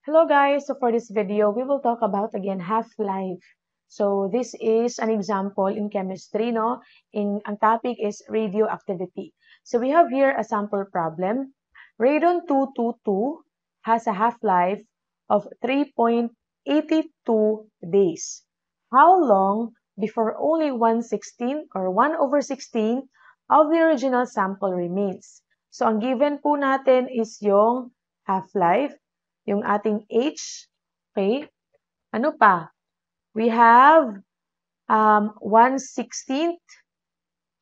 Hello guys, so for this video, we will talk about again half-life. So this is an example in chemistry, no? Ang topic is radioactivity. So we have here a sample problem. Radon-222 has a half-life of 3.82 days. How long before only 1/16 or 1/16 of the original sample remains? So ang given po natin is yung half-life, yung ating H, okay? Ano pa? We have 1/16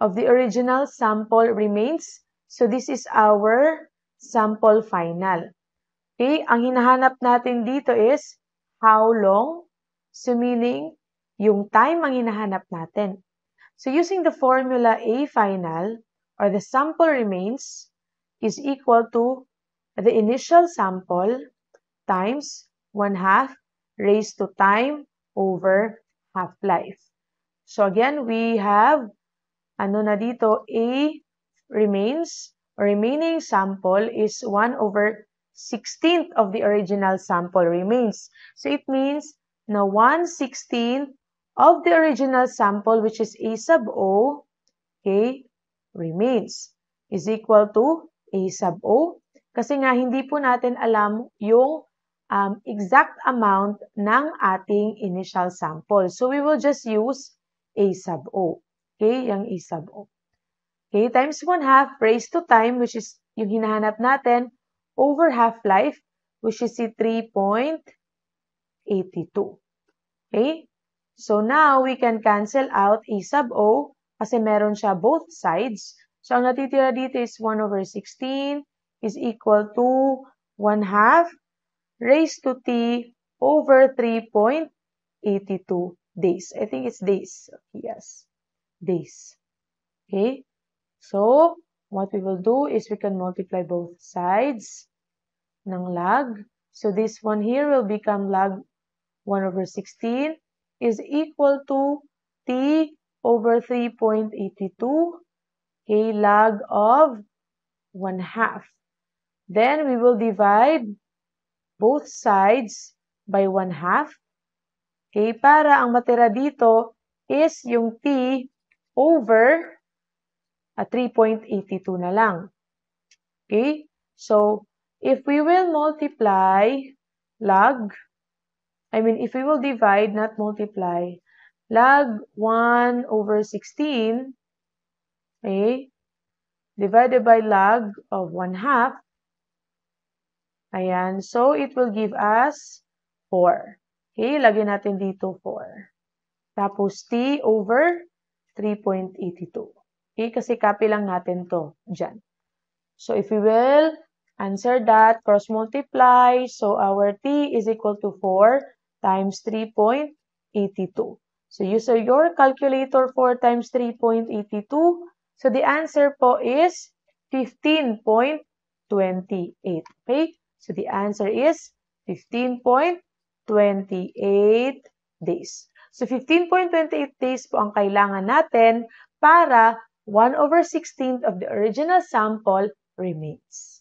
of the original sample remains. So this is our sample final. Okay? Ang hinahanap natin dito is how long. So meaning, yung time ang hinahanap natin. So using the formula A final or the sample remains is equal to the initial sample times 1/2 raised to time over half-life. So again, we have, ano na dito, A remains, or remaining sample is 1/16 of the original sample remains. So it means na 1/16 of the original sample, which is A sub O, okay, remains, is equal to A sub O. Kasi nga, hindi po natin alam yung exact amount ng ating initial sample. So, we will just use A sub O. Okay, yung A sub O. Okay, times 1/2 raised to time, which is yung hinahanap natin, over half-life, which is si 3.82. Okay, so now we can cancel out A sub O kasi meron siya both sides. So, ang natitira dito is 1/16 is equal to 1/2 raised to t over 3.82 days. I think it's days. Yes, days. Okay, so what we will do is we can multiply both sides ng log. So this one here will become log 1/16 is equal to t over 3.82, okay, log of 1/2. Then we will divide both sides by 1/2. Okay, para ang matira dito is yung t over 3.82 na lang. Okay, so if we will multiply if we will divide, not multiply, log 1/16, okay, divided by log of 1/2, ayan, so it will give us 4. Okay, lagyan natin dito 4. Tapos t over 3.82. Okay, kasi copy lang natin to dyan. So if we will answer that, cross multiply, so our t is equal to 4 times 3.82. So use your calculator, 4 times 3.82. So the answer po is 15.28. Okay? So the answer is 15.28 days. So 15.28 days po ang kailangan natin para 1/16 of the original sample remains.